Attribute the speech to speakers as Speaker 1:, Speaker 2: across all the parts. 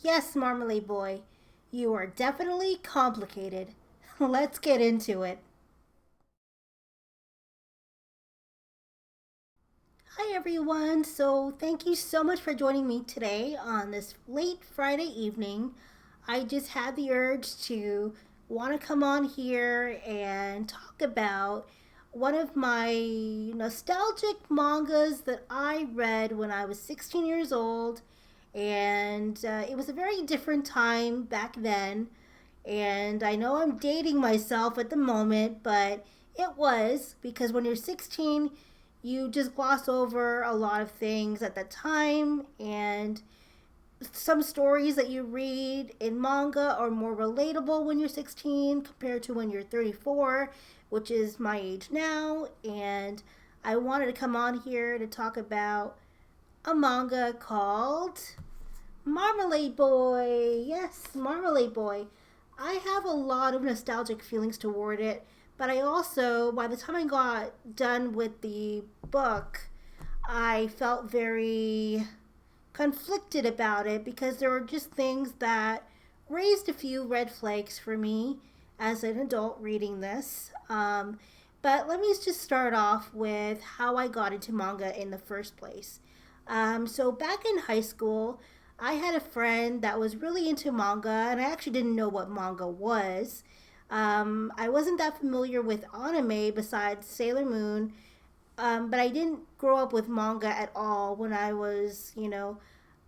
Speaker 1: Yes, Marmalade Boy, you are definitely complicated. Let's get into it. Hi, everyone. Thank you so much for joining me today on this late Friday evening. I just had the urge to want to come on here and talk about one of my nostalgic mangas that I read when I was 16 years old. And it was a very different time back then. And I know I'm dating myself at the moment, but it was because when you're 16, you just gloss over a lot of things at that time. And some stories that you read in manga are more relatable when you're 16 compared to when you're 34, which is my age now. And I wanted to come on here to talk about a manga called Marmalade Boy. Yes, Marmalade Boy. I have a lot of nostalgic feelings toward it, but I also, by the time I got done with the book, I felt very conflicted about it because there were just things that raised a few red flags for me as an adult reading this. But let me just start off with how I got into manga in the first place. So back in high school, I had a friend that was really into manga, and I actually didn't know what manga was. I wasn't that familiar with anime besides Sailor Moon, but I didn't grow up with manga at all when I was,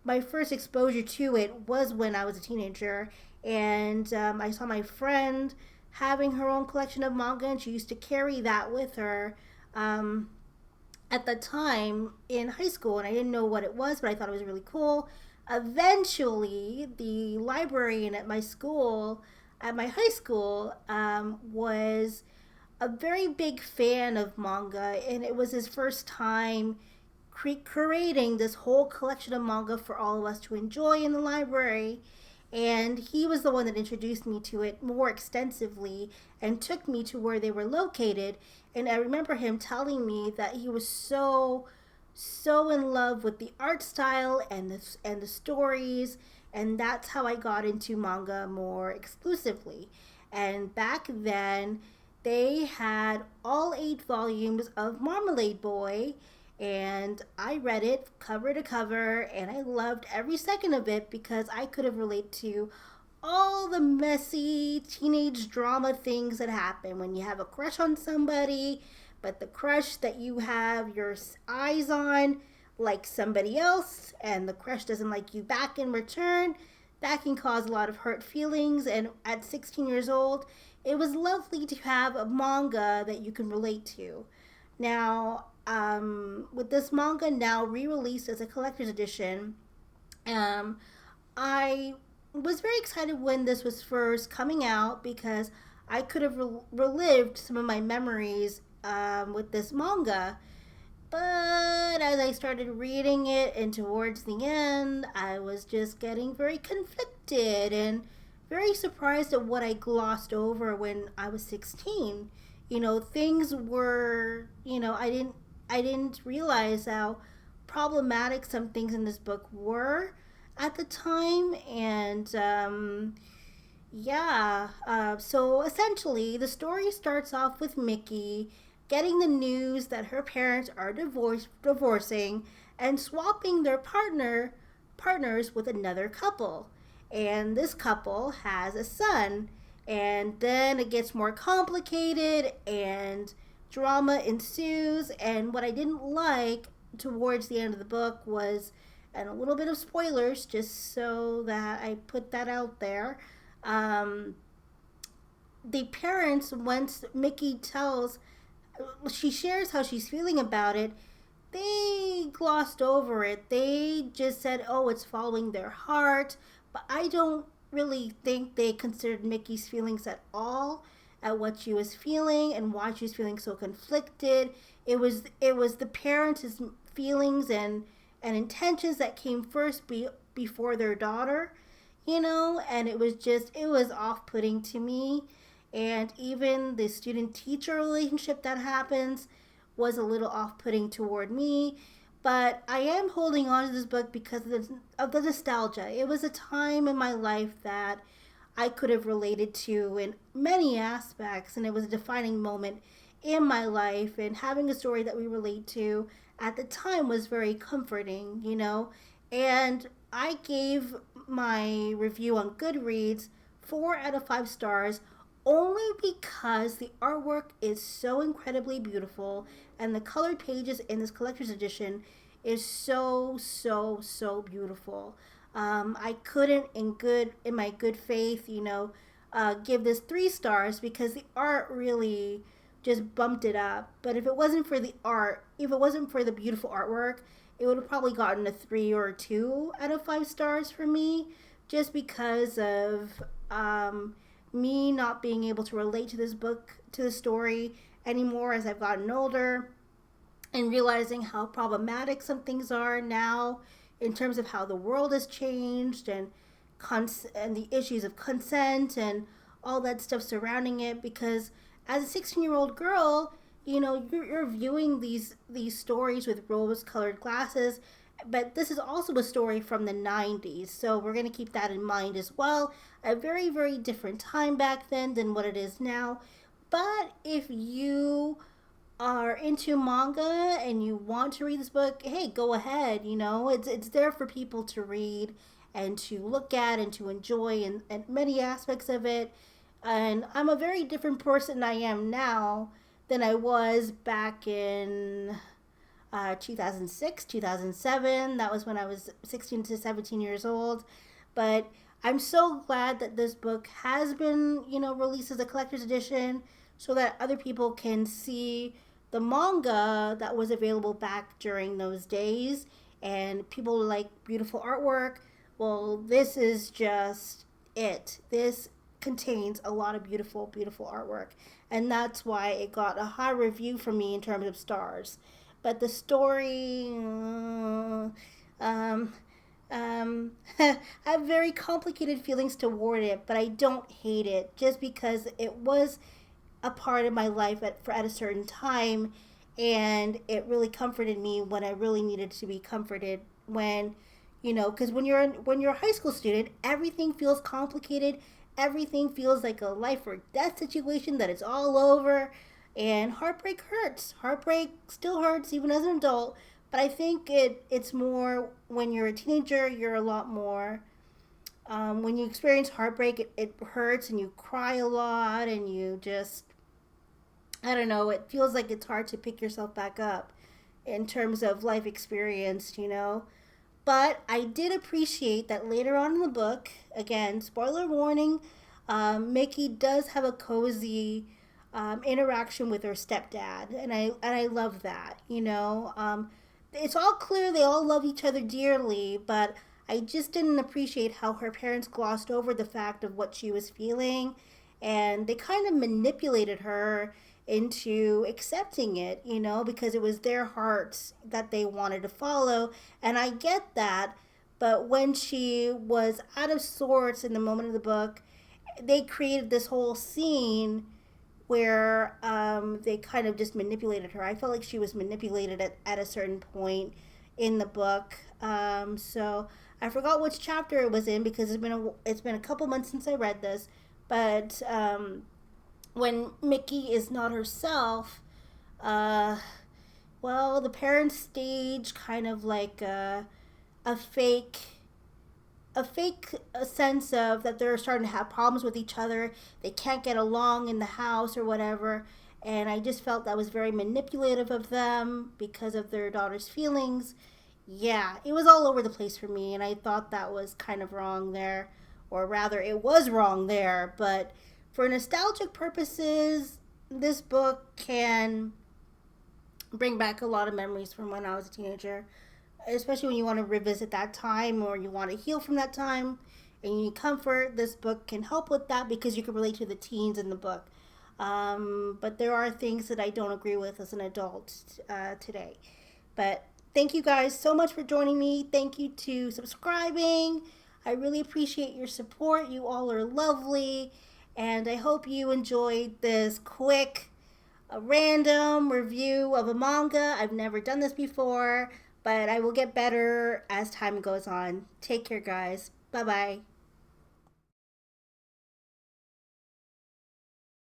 Speaker 1: my first exposure to it was when I was a teenager. And I saw my friend having her own collection of manga, and she used to carry that with her. Um, at the time in high school, and I didn't know what it was, but I thought it was really cool. Eventually, the librarian at my school, at my high school, was a very big fan of manga, and it was his first time creating this whole collection of manga for all of us to enjoy in the library. And he was the one that introduced me to it more extensively and took me to where they were located. And I remember him telling me that he was so in love with the art style and the stories, and that's how I got into manga more exclusively. And back then, they had all 8 volumes of Marmalade Boy, and I read it cover to cover, and I loved every second of it because I could have related to all the messy teenage drama things that happen when you have a crush on somebody, but the crush that you have your eyes on like somebody else, and the crush doesn't like you back in return. That can cause a lot of hurt feelings, and at 16 years old, it was lovely to have a manga that you can relate to. Now, with this manga now re released as a collector's edition, um, I was very excited when this was first coming out because I could have relived some of my memories with this manga. But as I started reading it and towards the end, I was just getting very conflicted and very surprised at what I glossed over when I was 16. Things were, I didn't realize how problematic some things in this book were at the time. And yeah, so essentially, the story starts off with Mickey getting the news that her parents are divorcing and swapping their partners with another couple. And this couple has a son. And then it gets more complicated and drama ensues. And what I didn't like towards the end of the book was, and a little bit of spoilers just so that I put that out there. Um, the parents, once Mickey tells, she shares how she's feeling about it, they glossed over it. They just said, oh, it's following their heart. But I don't really think they considered Mickey's feelings at all, at what she was feeling and why she was feeling so conflicted. It was the parents' feelings and intentions that came first before their daughter, and it was off putting to me. And even the student teacher relationship that happens was a little off putting toward me. But I am holding on to this book because of the nostalgia. It was a time in my life that I could have related to in many aspects, and it was a defining moment in my life. And having a story that we relate to at the time was very comforting, you know. And I gave my review on Goodreads 4 out of 5 stars only because the artwork is so incredibly beautiful and the colored pages in this collector's edition is so beautiful. I couldn't in my good faith, give this 3 stars because the art really just bumped it up. But if it wasn't for the art, if it wasn't for the beautiful artwork, it would have probably gotten a 3 or 2 out of 5 stars for me, just because of me not being able to relate to this book, to the story anymore as I've gotten older, and realizing how problematic some things are now in terms of how the world has changed, and and the issues of consent and all that stuff surrounding it. Because as a 16-year-old girl, you're viewing these stories with rose-colored glasses, but this is also a story from the 90s, so we're going to keep that in mind as well. A very, very different time back then than what it is now. But if you are into manga and you want to read this book, hey, go ahead. It's there for people to read and to look at and to enjoy, and many aspects of it. And I'm a very different person I am now than I was back in 2006, 2007. That was when I was 16 to 17 years old. But I'm so glad that this book has been, released as a collector's edition so that other people can see the manga that was available back during those days. And people like beautiful artwork. Well, this is just it. This contains a lot of beautiful, beautiful artwork. And that's why it got a high review from me in terms of stars. But the story, I have very complicated feelings toward it, but I don't hate it just because it was a part of my life at a certain time, and it really comforted me when I really needed to be comforted. Because when you're a high school student, everything feels complicated. Everything feels like a life or death situation that it's all over. And heartbreak hurts. Heartbreak still hurts even as an adult. But I think it's more when you're a teenager, you're a lot more. When you experience heartbreak, it hurts and you cry a lot and you just, I don't know, it feels like it's hard to pick yourself back up in terms of life experience. But I did appreciate that later on in the book, again, spoiler warning, Mickey does have a cozy interaction with her stepdad, and I love that. It's all clear they all love each other dearly, but I just didn't appreciate how her parents glossed over the fact of what she was feeling, and they kind of manipulated her into accepting it, because it was their hearts that they wanted to follow. And I get that, but when she was out of sorts in the moment of the book, they created this whole scene where they kind of just manipulated her. I felt like she was manipulated at a certain point in the book. So I forgot which chapter it was in because it's been a couple months since I read this, but when Mickey is not herself, the parents stage kind of like a fake sense of that they're starting to have problems with each other. They can't get along in the house or whatever. And I just felt that was very manipulative of them because of their daughter's feelings. Yeah, it was all over the place for me, and I thought that was kind of wrong there. Or rather, it was wrong there. But for nostalgic purposes, this book can bring back a lot of memories from when I was a teenager, especially when you want to revisit that time or you want to heal from that time and you need comfort. This book can help with that because you can relate to the teens in the book. But there are things that I don't agree with as an adult today. But thank you guys so much for joining me. Thank you to subscribing. I really appreciate your support. You all are lovely. And I hope you enjoyed this quick, random review of a manga. I've never done this before, but I will get better as time goes on. Take care, guys. Bye bye.